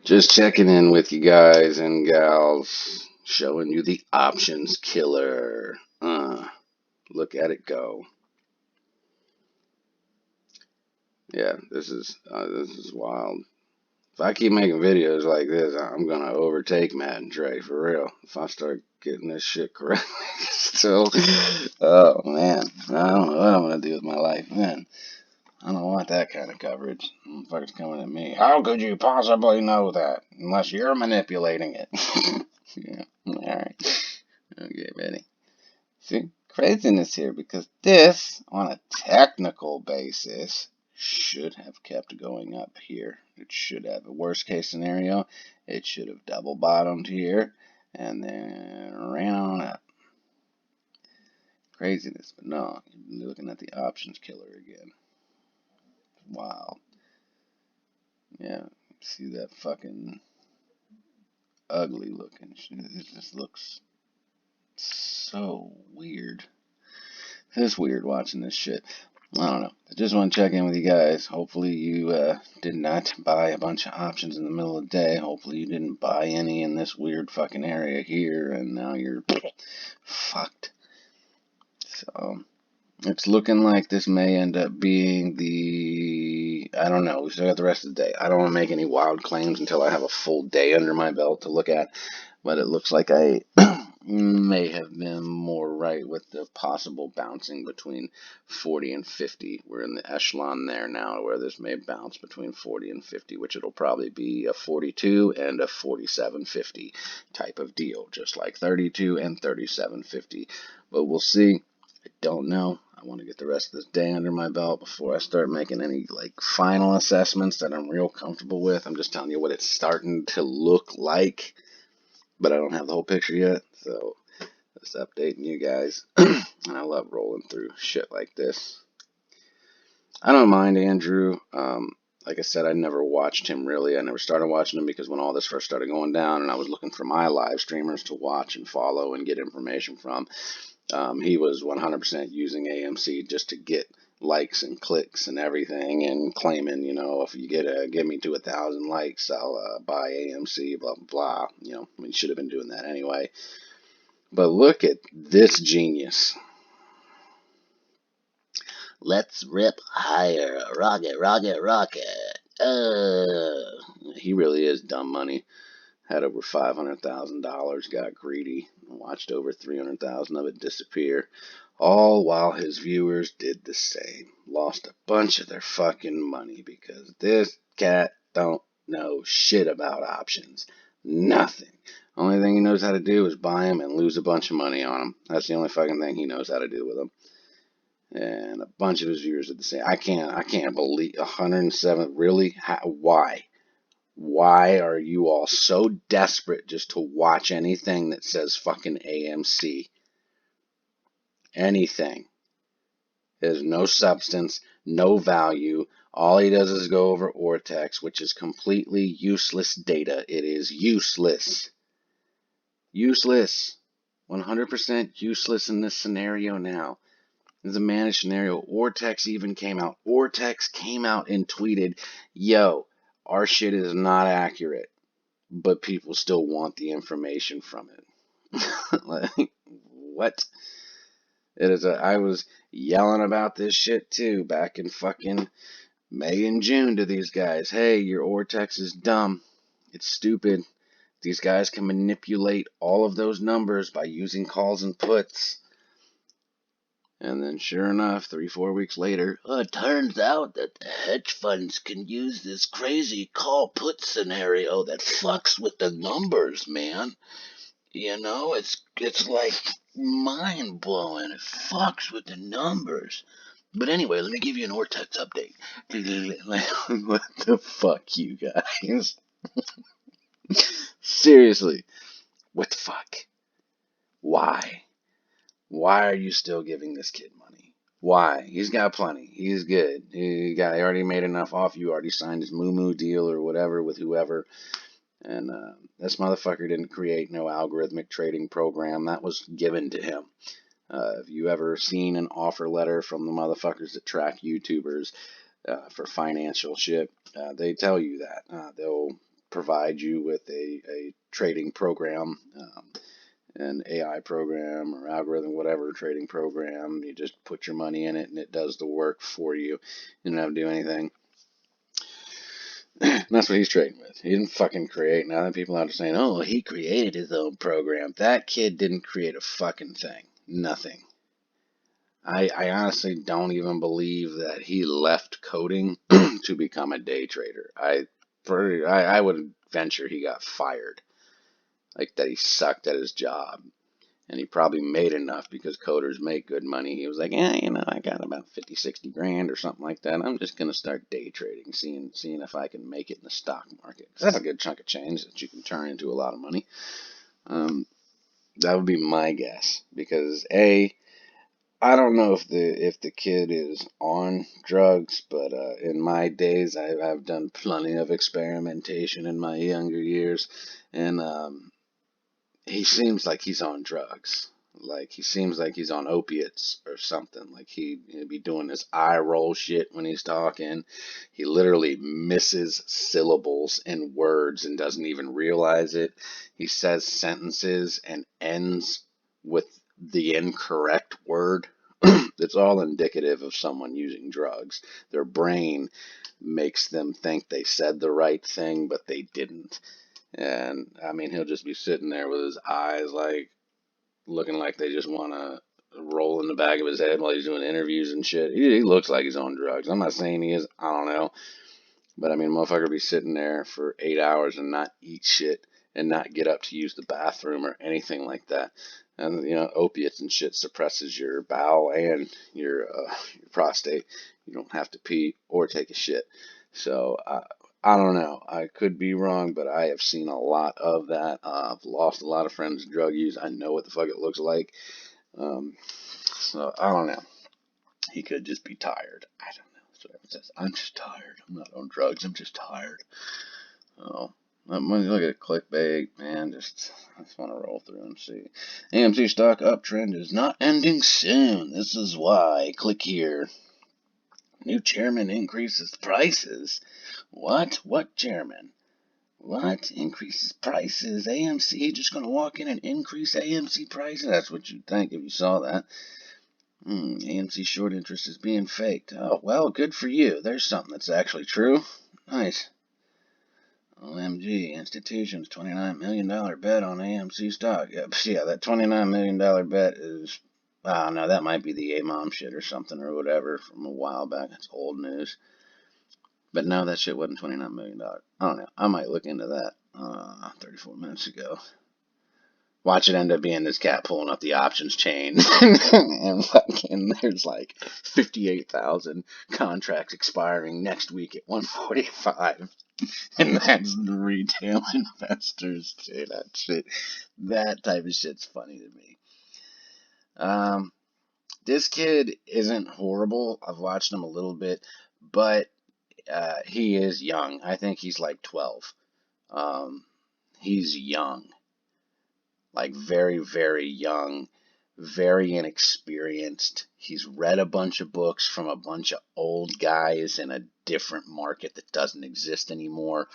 Just checking in with you guys and gals, showing you the options killer. Look at it go. Yeah, this is wild. If I keep making videos like this, I'm gonna overtake Matt and Trey for real. If I start getting this shit correct, still, oh man, I don't know what I'm gonna do with my life, man. I don't want that kind of coverage. Motherfuckers coming at me. How could you possibly know that? Unless you're manipulating it. Yeah. Alright. Okay, ready. See? Craziness here because this, on a technical basis, should have kept going up here. It should have a worst case scenario. It should have double bottomed here and then ran on up. Craziness, but no, you're looking at the options killer again. Wow. Yeah, see that fucking ugly looking shit. It just looks so weird. It's weird watching this shit. I don't know. I just want to check in with you guys. Hopefully you did not buy a bunch of options in the middle of the day. Hopefully you didn't buy any in this weird fucking area here, and now you're fucked. So it's looking like this may end up being I don't know. We still got the rest of the day. I don't want to make any wild claims until I have a full day under my belt to look at. But it looks like I may have been more right with the possible bouncing between 40 and 50. We're in the echelon there now where this may bounce between 40 and 50, which it'll probably be a 42 and a 47.50 type of deal, just like 32 and 37.50. But we'll see. I don't know. I want to get the rest of this day under my belt before I start making any final assessments that I'm real comfortable with. I'm just telling you what it's starting to look like, but I don't have the whole picture yet, so just updating you guys. And I love rolling through shit like this. I don't mind Andrew. Like I said, I never watched him really. I never started watching him because when all this first started going down and I was looking for my live streamers to watch and follow and get information from, he was 100% using AMC just to get likes and clicks and everything, and claiming, if you get me to 1,000 likes, I'll buy AMC, blah, blah, blah. We should have been doing that anyway. But look at this genius. Let's rip higher. Rocket, rocket, rocket. He really is dumb money. Had over $500,000, got greedy, watched over 300,000 of it disappear, all while his viewers did the same. Lost a bunch of their fucking money because this cat don't know shit about options. Nothing. Only thing he knows how to do is buy them and lose a bunch of money on them. That's the only fucking thing he knows how to do with them. And a bunch of his viewers did the same. I can't believe 107. Really? Why? Why are you all so desperate just to watch anything that says fucking AMC? Anything. There's no substance, no value. All he does is go over Ortex, which is completely useless data. It is useless. Useless. 100% useless in this scenario now. It's a managed scenario. Ortex even came out. Ortex came out and tweeted, yo, our shit is not accurate, but people still want the information from it. Like, what? I was yelling about this shit too back in fucking May and June to these guys. Hey, your Ortex is dumb. It's stupid. These guys can manipulate all of those numbers by using calls and puts. And then sure enough, 3-4 weeks later, it turns out that the hedge funds can use this crazy call put scenario that fucks with the numbers, man. It's like mind blowing. It fucks with the numbers. But anyway, let me give you an Ortex update. What the fuck, you guys? Seriously, what the fuck? Why? Why are you still giving this kid money? Why? He's got plenty. He's good. He already made enough off you. Already signed his moo deal or whatever with whoever. And this motherfucker didn't create no algorithmic trading program. That was given to him. Have you ever seen an offer letter from the motherfuckers that track YouTubers for financial shit? They tell you that. They'll provide you with a trading program, an AI program or algorithm, whatever trading program. You just put your money in it and it does the work for you. You don't have to do anything. And that's what he's trading with. He didn't fucking create. Now that people out are saying, oh, he created his own program. That kid didn't create a fucking thing. Nothing. I honestly don't even believe that he left coding to become a day trader. I would venture he got fired. Like that he sucked at his job. And he probably made enough because coders make good money. He was like, yeah, I got about 50, 60 grand or something like that. I'm just going to start day trading, seeing if I can make it in the stock market. Because that's a good chunk of change that you can turn into a lot of money. That would be my guess. Because I don't know if the kid is on drugs, but in my days, I've done plenty of experimentation in my younger years. And he seems like he's on drugs. Like he seems like he's on opiates or something. Like he'd be doing this eye roll shit when he's talking. He literally misses syllables in words and doesn't even realize it. He says sentences and ends with the incorrect word. It's all indicative of someone using drugs. Their brain makes them think they said the right thing, but they didn't. And I mean, he'll just be sitting there with his eyes like looking like they just want to roll in the back of his head while he's doing interviews and shit. He looks like he's on drugs. I'm not saying he is. I don't know. But I mean, motherfucker be sitting there for 8 hours and not eat shit and not get up to use the bathroom or anything like that. And opiates and shit suppresses your bowel and your prostate. You don't have to pee or take a shit. So I don't know. I could be wrong, but I have seen a lot of that. I've lost a lot of friends to drug use. I know what the fuck it looks like. So I don't know. He could just be tired. I don't know. That's what everyone says. I'm just tired. I'm not on drugs. I'm just tired. Oh, when you look at clickbait, man, I just want to roll through and see. AMC stock uptrend is not ending soon. This is why. Click here. New chairman increases prices. What? What chairman? What? Increases prices? AMC just going to walk in and increase AMC prices? That's what you'd think if you saw that. AMC short interest is being faked. Oh, well, good for you. There's something that's actually true. Nice. OMG, institutions, $29 million bet on AMC stock. Yeah, that $29 million bet is, no, that might be the A-Mom shit or something or whatever from a while back. That's old news. But no, that shit wasn't $29 million. I don't know. I might look into that 34 minutes ago. Watch it end up being this cat pulling up the options chain. And fucking there's like 58,000 contracts expiring next week at 145. And that's the retail investors. Dude, that type of shit's funny to me. This kid isn't horrible. I've watched him a little bit, but he is young. I think he's like 12. He's young. Like very, very young, very inexperienced. He's read a bunch of books from a bunch of old guys in a different market that doesn't exist anymore.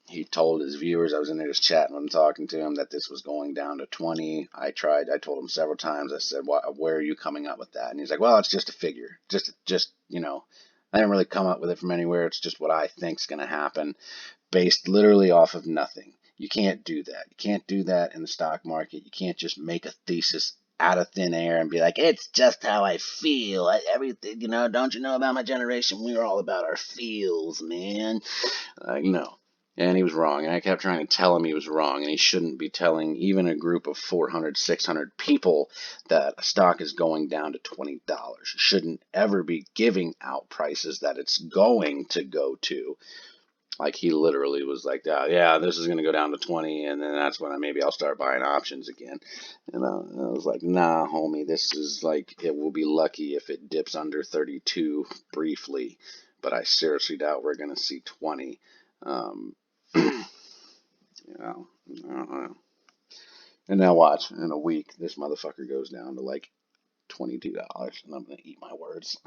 He told his viewers, I was in there just chatting with him, talking to him, that this was going down to 20. I told him several times, I said, where are you coming up with that? And he's like, well, it's just a figure. Just, I didn't really come up with it from anywhere. It's just what I think's going to happen based literally off of nothing. You can't do that. You can't do that in the stock market. You can't just make a thesis out of thin air and be like, it's just how I feel. Everything, don't you know about my generation? We're all about our feels, man. No. And he was wrong. And I kept trying to tell him he was wrong. And he shouldn't be telling even a group of 400, 600 people that a stock is going down to $20. He shouldn't ever be giving out prices that it's going to go to. Like he literally was like, yeah, this is going to go down to 20, and then that's when maybe I'll start buying options again. And I was like, nah, homie, this is like, it will be lucky if it dips under 32 briefly, but I seriously doubt we're going to see 20. I don't know. And now watch, in a week, this motherfucker goes down to like $22, and I'm going to eat my words.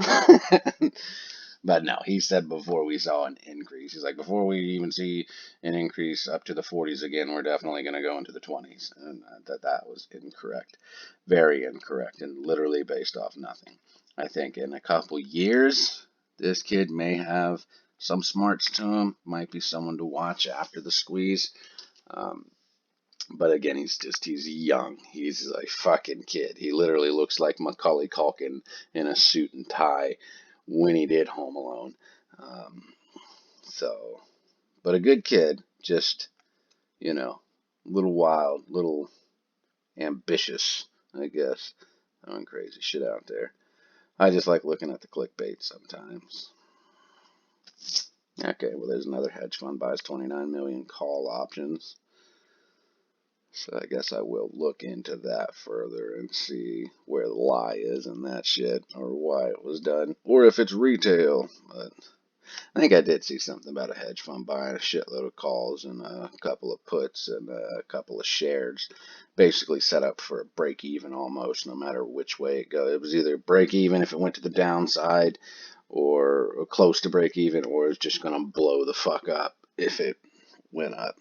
But no, he said before we saw an increase. He's like, before we even see an increase up to the 40s again, we're definitely going to go into the 20s. And that was incorrect. Very incorrect, and literally based off nothing. I think in a couple years, this kid may have some smarts to him, might be someone to watch after the squeeze. Um, but again, he's young. He's a fucking kid. He literally looks like Macaulay Culkin in a suit and tie when he did Home Alone. Um, so, but a good kid, just, a little wild, little ambitious, I guess. Throwing crazy shit out there. I just like looking at the clickbait sometimes. Okay, well, there's another hedge fund buys 29 million call options. So I guess I will look into that further and see where the lie is in that shit, or why it was done, or if it's retail. But I think I did see something about a hedge fund buying a shitload of calls and a couple of puts and a couple of shares, basically set up for a break even almost, no matter which way it goes. It was either break even if it went to the downside, or close to break even, or it's just gonna blow the fuck up if it went up.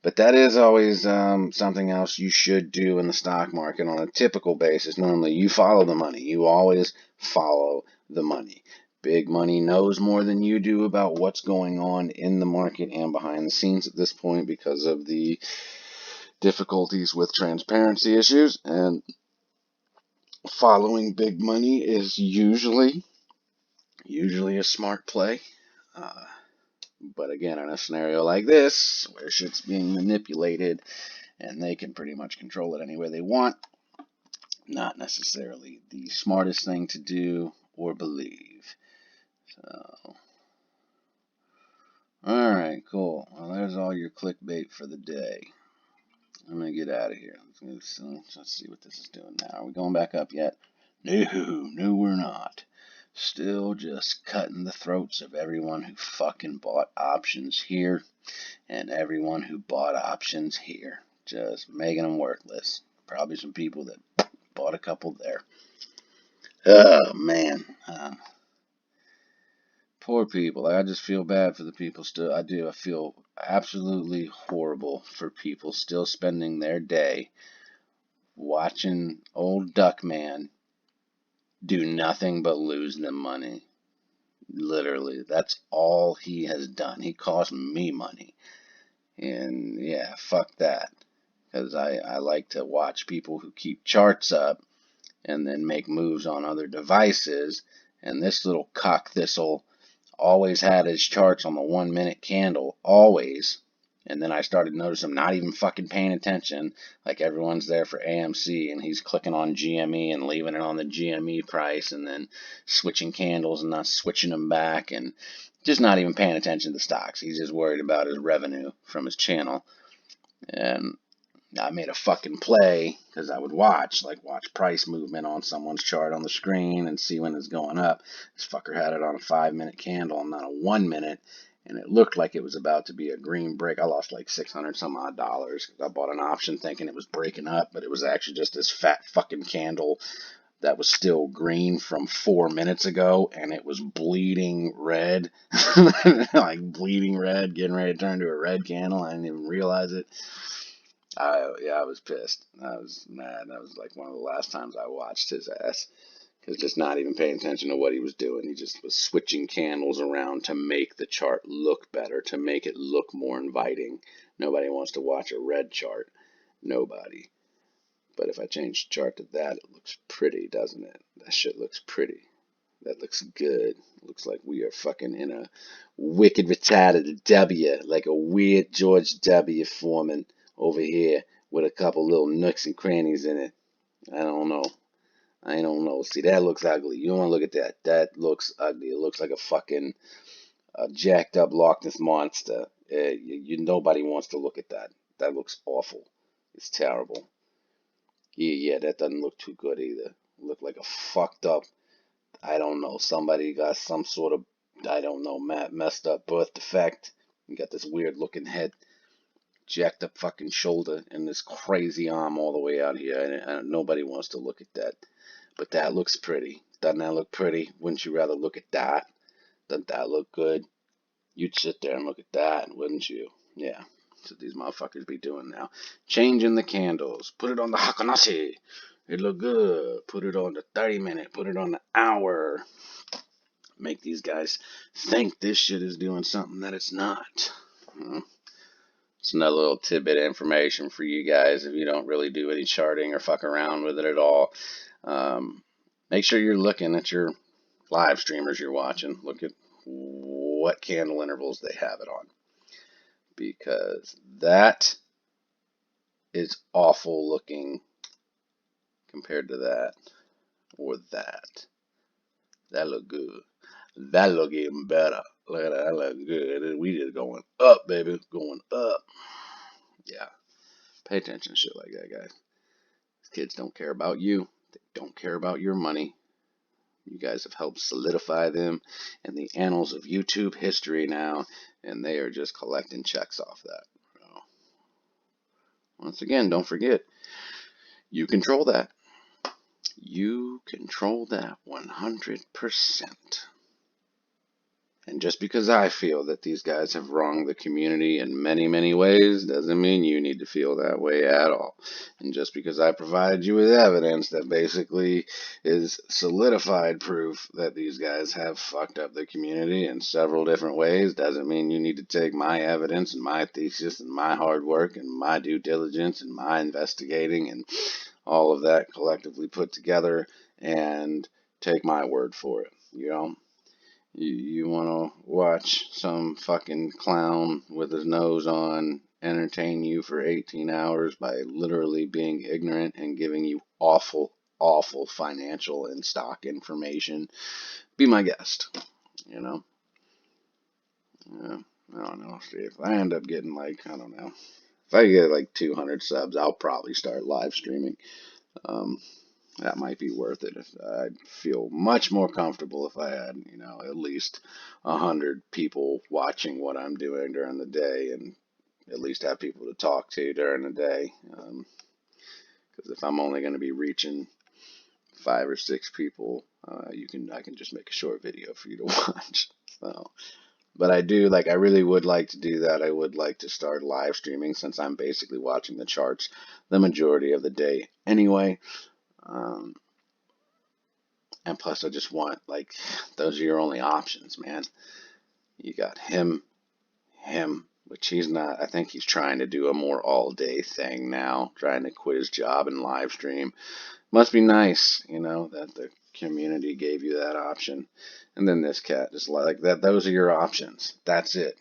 But that is always something else you should do in the stock market on a typical basis. Normally, you follow the money. You always follow the money. Big money knows more than you do about what's going on in the market and behind the scenes at this point because of the difficulties with transparency issues. And following big money is usually a smart play. Uh, but again, in a scenario like this, where shit's being manipulated, and they can pretty much control it any way they want. Not necessarily the smartest thing to do or believe. So, alright, cool. Well, there's all your clickbait for the day. I'm going to get out of here. Let's see what this is doing now. Are we going back up yet? No, we're not. Still just cutting the throats of everyone who fucking bought options here and everyone who bought options here. Just making them worthless. Probably some people that bought a couple there. Oh, man. Poor people. I just feel bad for the people still. I do. I feel absolutely horrible for people still spending their day watching old Duckman do nothing but lose them money. Literally. That's all he has done. He cost me money. And yeah, fuck that. Because I like to watch people who keep charts up and then make moves on other devices. And this little cock thistle always had his charts on the 1 minute candle, always. And then I started noticing him not even fucking paying attention. Like everyone's there for AMC and he's clicking on GME and leaving it on the GME price and then switching candles and not switching them back and just not even paying attention to stocks. He's just worried about his revenue from his channel. And I made a fucking play because I would watch price movement on someone's chart on the screen and see when it's going up. This fucker had it on a 5 minute candle and not a 1 minute, and it looked like it was about to be a green break. I lost like 600 some odd dollars because I bought an option thinking it was breaking up, but it was actually just this fat fucking candle that was still green from 4 minutes ago, and it was bleeding red, like bleeding red, getting ready to turn to a red candle. I didn't even realize it. I was pissed. I was mad. That was like one of the last times I watched his ass. Because just not even paying attention to what he was doing. He just was switching candles around to make the chart look better, to make it look more inviting. Nobody wants to watch a red chart. Nobody. But if I change the chart to that, it looks pretty, doesn't it? That shit looks pretty. That looks good. Looks like we are fucking in a wicked retarded W, like a weird George W. Foreman over here with a couple little nooks and crannies in it. I don't know. See, that looks ugly. You don't want to look at that. That looks ugly. It looks like a fucking jacked up Loch Ness monster. Nobody wants to look at that. That looks awful. It's terrible. Yeah, that doesn't look too good either. Look like a fucked up, I don't know, somebody got some sort of, I don't know, messed up birth defect. You got this weird looking head, jacked up fucking shoulder, and this crazy arm all the way out here. And nobody wants to look at that. But that looks pretty. Doesn't that look pretty? Wouldn't you rather look at that Doesn't that look good? You'd sit there and look at that, wouldn't you? Yeah. That's what these motherfuckers be doing now. Changing the candles. Put it on the Hakanashi. It look good. Put it on the 30-minute. Put it on the hour. Make these guys think this shit is doing something that it's not. It's another little tidbit of information for you guys if you don't really do any charting or fuck around with it at all. Make sure you're looking at your live streamers you're watching. Look at what candle intervals they have it on. Because that is awful looking compared to that or that. That look good. That look even better. Look at that. That look good. We just going up, baby. Going up. Yeah. Pay attention to shit like that, guys. These kids don't care about you. They don't care about your money. You guys have helped solidify them in the annals of YouTube history now, and they are just collecting checks off that. So, once again, don't forget, you control that. You control that 100%. And just because I feel that these guys have wronged the community in many, many ways doesn't mean you need to feel that way at all. And just because I provide you with evidence that basically is solidified proof that these guys have fucked up the community in several different ways doesn't mean you need to take my evidence and my thesis and my hard work and my due diligence and my investigating and all of that collectively put together and take my word for it, you know? You want to watch some fucking clown with his nose on entertain you for 18 hours by literally being ignorant and giving you awful, awful financial and stock information, be my guest, you know? Yeah, I don't know. See, if I end up getting like, I don't know, if I get like 200 subs, I'll probably start live streaming. That might be worth it. I'd feel much more comfortable if I had, you know, at least 100 people watching what I'm doing during the day, and at least have people to talk to during the day. Because if I'm only going to be reaching 5 or 6 people, I can just make a short video for you to watch. So, but I really would like to do that. I would like to start live streaming since I'm basically watching the charts the majority of the day anyway. And plus, I just want, like, those are your only options, man. You got him, which he's not. I think he's trying to do a more all-day thing now, trying to quit his job and live stream. Must be nice, you know, that the community gave you that option. And then this cat, just like that. Those are your options. That's it.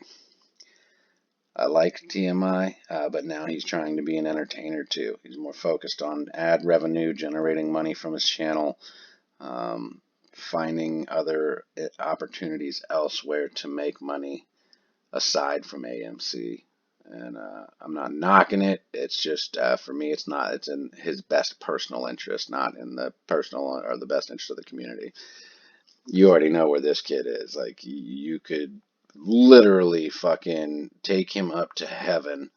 I like TMI, but now he's trying to be an entertainer too. He's more focused on ad revenue, generating money from his channel. Finding other opportunities elsewhere to make money aside from AMC. And I'm not knocking it. It's just, for me, it's not. It's in his best personal interest, not in the personal or the best interest of the community. You already know where this kid is. Like, you could literally fucking take him up to heaven,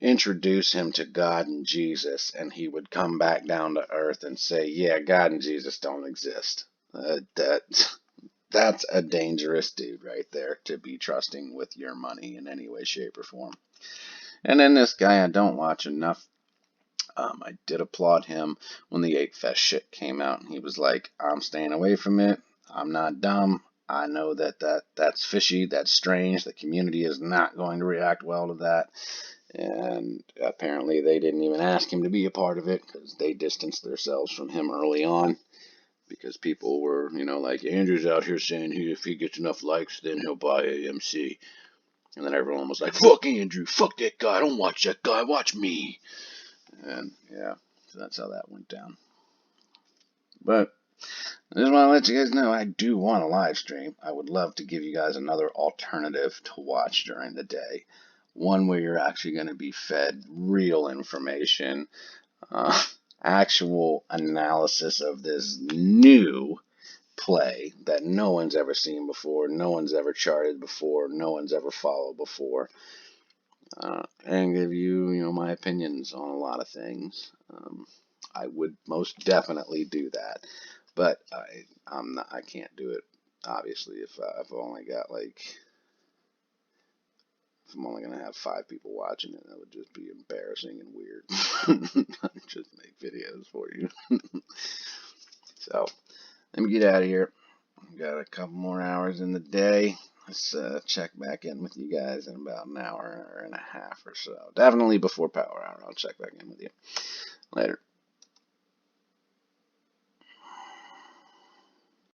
introduce him to God and Jesus, and he would come back down to earth and say, yeah, God and Jesus don't exist. That's a dangerous dude right there to be trusting with your money in any way, shape, or form. And then this guy I don't watch enough. I did applaud him when the 8 Fest shit came out, and he was like, I'm staying away from it. I'm not dumb. I know that's fishy, that's strange. The community is not going to react well to that. And apparently they didn't even ask him to be a part of it because they distanced themselves from him early on. Because people were, you know, like, Andrew's out here saying if he gets enough likes, then he'll buy AMC. And then everyone was like, fuck Andrew, fuck that guy, don't watch that guy, watch me. And, yeah, so that's how that went down. But I just want to let you guys know I do want a live stream. I would love to give you guys another alternative to watch during the day. One where you're actually going to be fed real information, actual analysis of this new play that no one's ever seen before, no one's ever charted before, no one's ever followed before, and give you, you know, my opinions on a lot of things. I would most definitely do that, but I can't do it Obviously, if I've only got like, if I'm only gonna have 5 people watching it, that would just be embarrassing and weird. Just make videos for you. So let me get out of here. Got a couple more hours in the day. Let's check back in with you guys in about an hour and a half or so. Definitely before power hour. I'll check back in with you later.